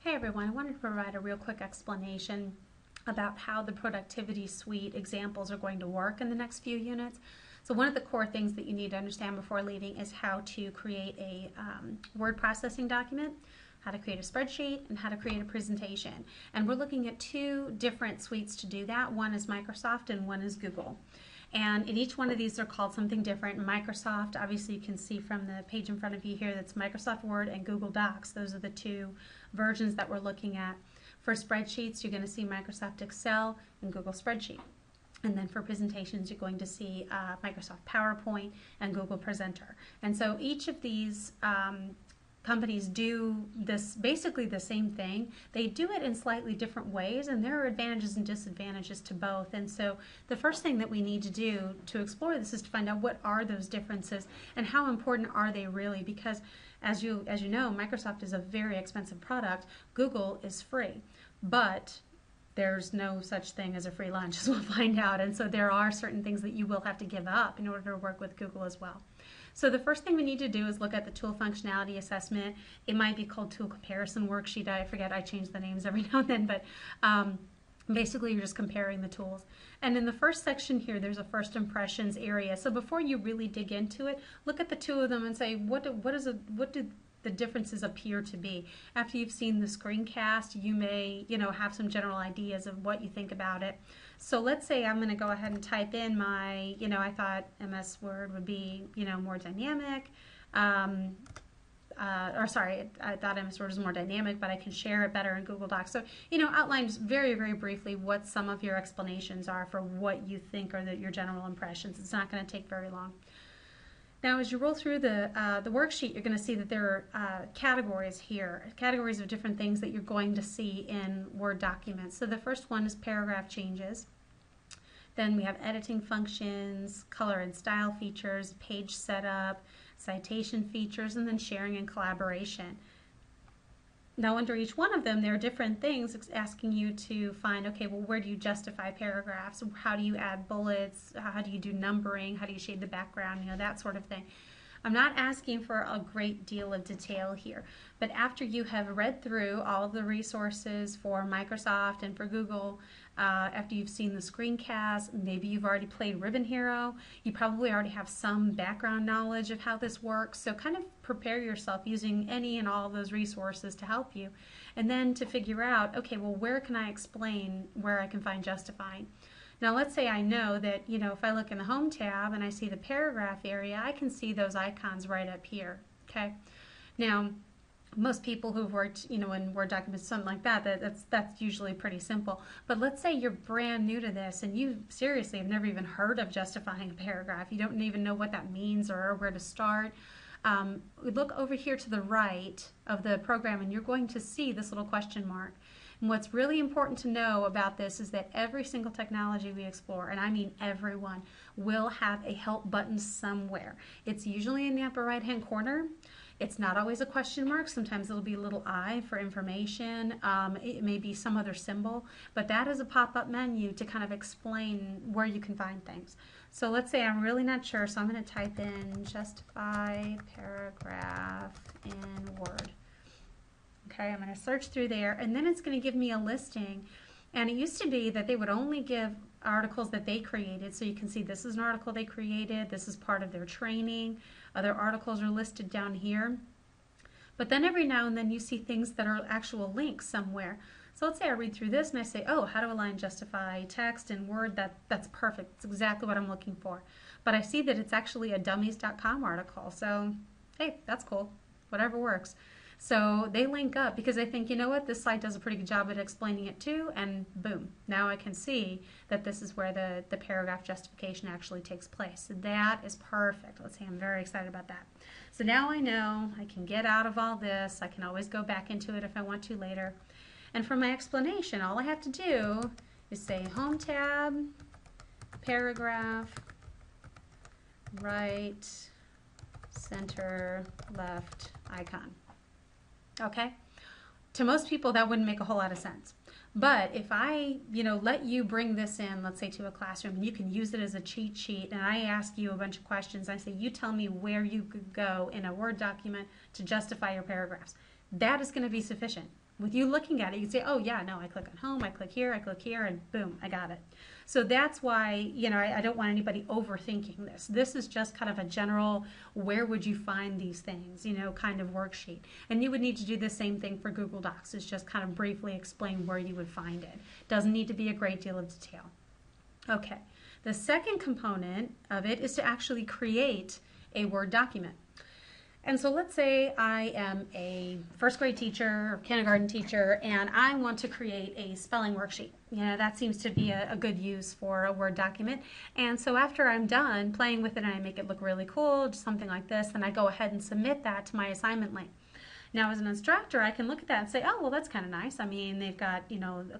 Hey everyone, I wanted to provide a real quick explanation about how the productivity suite examples are going to work in the next few units. So one of the core things that you need to understand before leaving is how to create a word processing document, how to create a spreadsheet, and how to create a presentation. And we're looking at two different suites to do that. One is Microsoft and one is Google. And in each one of these, they're called something different. Microsoft, obviously you can see from the page in front of you here, that's Microsoft Word and Google Docs. Those are the two versions that we're looking at. For spreadsheets, you're going to see Microsoft Excel and Google Spreadsheet. And then for presentations, you're going to see Microsoft PowerPoint and Google Presenter. And so each of these companies do this basically the same thing. They do it in slightly different ways, and there are advantages and disadvantages to both. And so the first thing that we need to do to explore this is to find out what are those differences and how important are they really, because as you know, Microsoft is a very expensive product. Google is free, but there's no such thing as a free lunch, as we'll find out. And so there are certain things that you will have to give up in order to work with Google as well. So the first thing we need to do is look at the tool functionality assessment. It might be called tool comparison worksheet. I forget, I change the names every now and then, but basically you're just comparing the tools. And in the first section here, there's a first impressions area. So before you really dig into it, look at the two of them and say, what do the differences appear to be? After you've seen the screencast, you may, have some general ideas of what you think about it. So let's say I'm going to go ahead and type in my, I thought MS Word would be, more dynamic. I thought MS Word was more dynamic, but I can share it better in Google Docs. So, outline just very, very briefly what some of your explanations are for what you think are your general impressions. It's not going to take very long. Now, as you roll through the worksheet, you're going to see that there are categories here, categories of different things that you're going to see in Word documents. So the first one is paragraph changes. Then we have editing functions, color and style features, page setup, citation features, and then sharing and collaboration. Now, under each one of them, there are different things asking you to find, okay, well, where do you justify paragraphs? How do you add bullets? How do you do numbering? How do you shade the background? That sort of thing. I'm not asking for a great deal of detail here, but after you have read through all of the resources for Microsoft and for Google, after you've seen the screencast, maybe you've already played Ribbon Hero, you probably already have some background knowledge of how this works, so kind of prepare yourself using any and all of those resources to help you, and then to figure out, okay, well, where can I explain where I can find justifying? Now let's say I know that, if I look in the Home tab and I see the paragraph area, I can see those icons right up here, okay? Now, most people who've worked, in Word documents, something like that's usually pretty simple. But let's say you're brand new to this and you seriously have never even heard of justifying a paragraph. You don't even know what that means or where to start. Look over here to the right of the program and you're going to see this little question mark. And what's really important to know about this is that every single technology we explore, and I mean everyone, will have a help button somewhere. It's usually in the upper right hand corner. It's not always a question mark. Sometimes it'll be a little I for information. It may be some other symbol, but that is a pop-up menu to kind of explain where you can find things. So let's say I'm really not sure, so I'm going to type in justify paragraph in Word. Okay, I'm going to search through there, and then it's going to give me a listing. And it used to be that they would only give articles that they created. So you can see this is an article they created. This is part of their training. Other articles are listed down here. But then every now and then you see things that are actual links somewhere. So let's say I read through this and I say, oh, how to align justify text in Word. That's perfect. It's exactly what I'm looking for. But I see that it's actually a dummies.com article. So, hey, that's cool. Whatever works. So they link up because I think, this site does a pretty good job at explaining it too, and boom, now I can see that this is where the paragraph justification actually takes place. So that is perfect. Let's say I'm very excited about that. So now I know I can get out of all this. I can always go back into it if I want to later. And for my explanation, all I have to do is say Home tab, paragraph, right, center, left, icon. Okay? To most people, that wouldn't make a whole lot of sense. But if I, let you bring this in, let's say to a classroom, and you can use it as a cheat sheet, and I ask you a bunch of questions, I say, you tell me where you could go in a Word document to justify your paragraphs. That is going to be sufficient. With you looking at it, you can say, oh yeah, no, I click on home, I click here, and boom, I got it. So that's why, I don't want anybody overthinking this. This is just kind of a general, where would you find these things, kind of worksheet. And you would need to do the same thing for Google Docs, is just kind of briefly explain where you would find it. Doesn't need to be a great deal of detail. Okay, the second component of it is to actually create a Word document. And so let's say I am a first grade teacher or kindergarten teacher, and I want to create a spelling worksheet. That seems to be a good use for a Word document. And so after I'm done playing with it and I make it look really cool, just something like this, then I go ahead and submit that to my assignment link. Now, as an instructor, I can look at that and say, oh, well, that's kind of nice. I mean, they've got,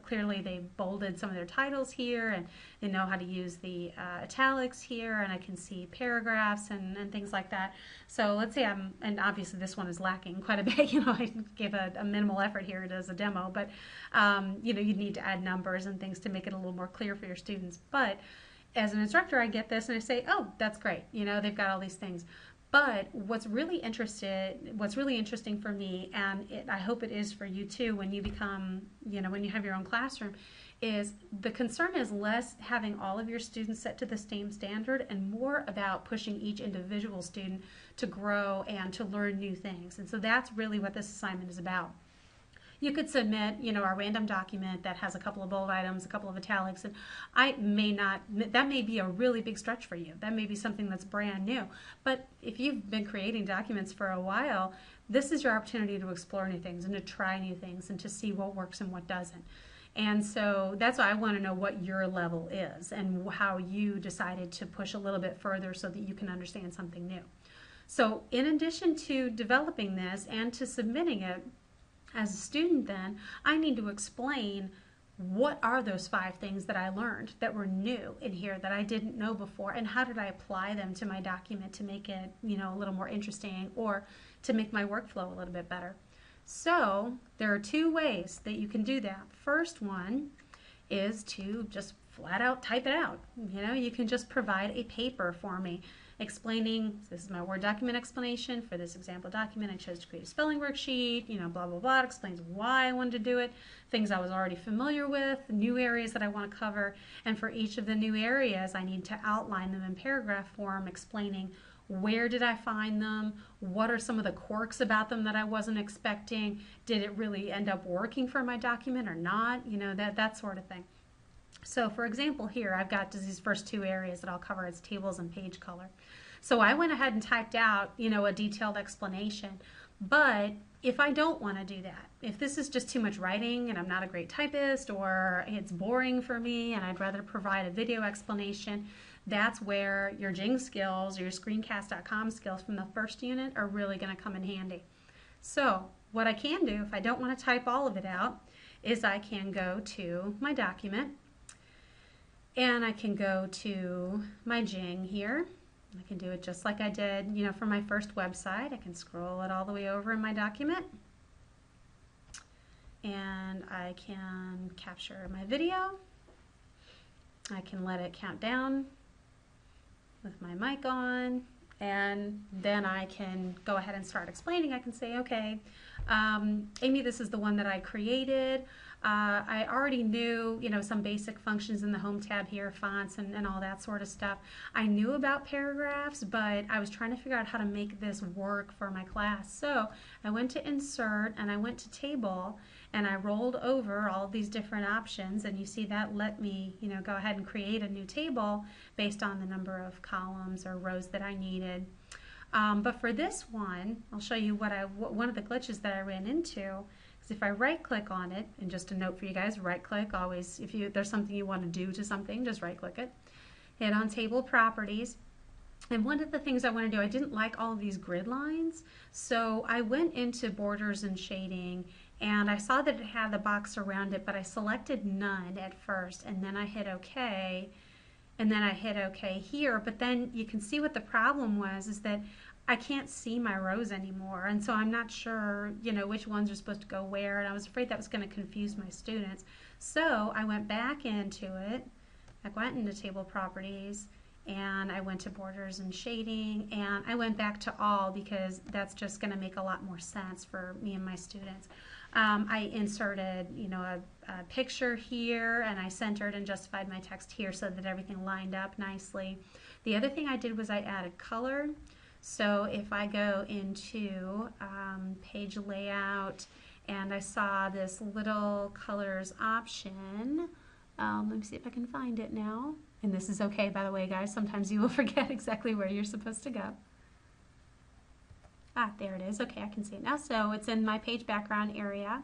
clearly they've bolded some of their titles here, and they know how to use the italics here, and I can see paragraphs and things like that. So let's say and obviously this one is lacking quite a bit. I gave a minimal effort here as a demo, but, you'd need to add numbers and things to make it a little more clear for your students. But as an instructor, I get this and I say, oh, that's great. They've got all these things. But what's really interesting for me, and I hope it is for you too, when you become, when you have your own classroom, is the concern is less having all of your students set to the same standard and more about pushing each individual student to grow and to learn new things. And so that's really what this assignment is about. You could submit, a random document that has a couple of bold items, a couple of italics, and that may be a really big stretch for you. That may be something that's brand new. But if you've been creating documents for a while, this is your opportunity to explore new things and to try new things and to see what works and what doesn't. And so that's why I want to know what your level is and how you decided to push a little bit further so that you can understand something new. So in addition to developing this and to submitting it, as a student then, I need to explain what are those 5 things that I learned that were new in here that I didn't know before, and how did I apply them to my document to make it, a little more interesting or to make my workflow a little bit better. So there are 2 ways that you can do that. First one is to just flat out type it out. You can just provide a paper for me explaining, this is my Word document explanation for this example document. I chose to create a spelling worksheet, blah, blah, blah. It explains why I wanted to do it, things I was already familiar with, new areas that I want to cover. And for each of the new areas, I need to outline them in paragraph form, explaining where did I find them, what are some of the quirks about them that I wasn't expecting, did it really end up working for my document or not, that sort of thing. So for example here, I've got these first 2 areas that I'll cover as tables and page color. So I went ahead and typed out, a detailed explanation. But if I don't want to do that, if this is just too much writing and I'm not a great typist, or it's boring for me and I'd rather provide a video explanation, that's where your Jing skills or your screencast.com skills from the first unit are really going to come in handy. So what I can do if I don't want to type all of it out is I can go to my document, and I can go to my Jing here. I can do it just like I did, for my first website. I can scroll it all the way over in my document. And I can capture my video. I can let it count down with my mic on. And then I can go ahead and start explaining. I can say, okay, Amy, this is the one that I created. I already knew, some basic functions in the Home tab here, fonts and all that sort of stuff. I knew about paragraphs, but I was trying to figure out how to make this work for my class. So I went to Insert, and I went to Table, and I rolled over all these different options, and you see that let me, go ahead and create a new table based on the number of columns or rows that I needed. But for this one, I'll show you one of the glitches that I ran into. If I right click on it, and just a note for you guys, right click always, if there's something you want to do to something, just right click it. Hit on table properties. And one of the things I want to do, I didn't like all of these grid lines, so I went into borders and shading, and I saw that it had the box around it, but I selected none at first, and then I hit OK, and then I hit OK here. But then you can see what the problem was, is that I can't see my rows anymore, and so I'm not sure, which ones are supposed to go where, and I was afraid that was going to confuse my students. So I went back into it. I went into table properties, and I went to borders and shading, and I went back to all, because that's just going to make a lot more sense for me and my students. I inserted, a picture here, and I centered and justified my text here so that everything lined up nicely. The other thing I did was I added color. So if I go into page layout and I saw this little colors option, let me see if I can find it now. And this is okay, by the way, guys. Sometimes you will forget exactly where you're supposed to go. Ah, there it is. Okay, I can see it now. So it's in my page background area.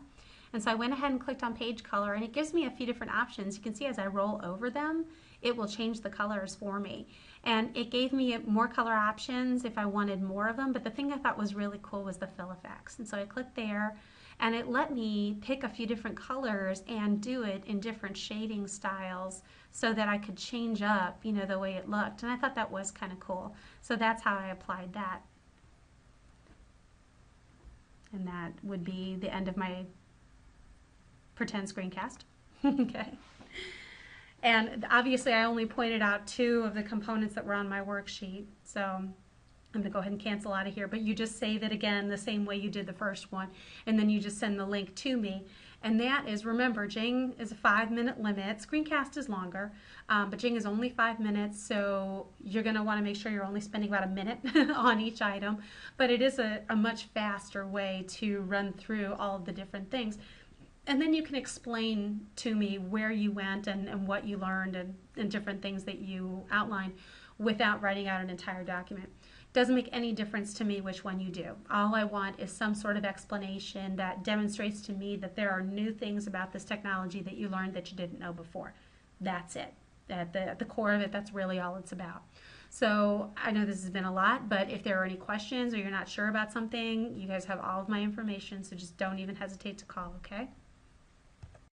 And so I went ahead and clicked on page color, and it gives me a few different options. You can see as I roll over them, it will change the colors for me. And it gave me more color options if I wanted more of them, but the thing I thought was really cool was the fill effects. And so I clicked there, and it let me pick a few different colors and do it in different shading styles so that I could change up, the way it looked. And I thought that was kind of cool. So that's how I applied that. And that would be the end of my pretend screencast. Okay. And obviously I only pointed out 2 of the components that were on my worksheet. So I'm going to go ahead and cancel out of here. But you just save it again the same way you did the first one. And then you just send the link to me. And that is, remember, Jing is a 5-minute limit. Screencast is longer, but Jing is only 5 minutes, so you're going to want to make sure you're only spending about a minute on each item. But it is a much faster way to run through all of the different things. And then you can explain to me where you went and what you learned and different things that you outlined without writing out an entire document. Doesn't make any difference to me which one you do. All I want is some sort of explanation that demonstrates to me that there are new things about this technology that you learned that you didn't know before. That's it. At the core of it, that's really all it's about. So I know this has been a lot, but if there are any questions or you're not sure about something, you guys have all of my information, so just don't even hesitate to call, okay?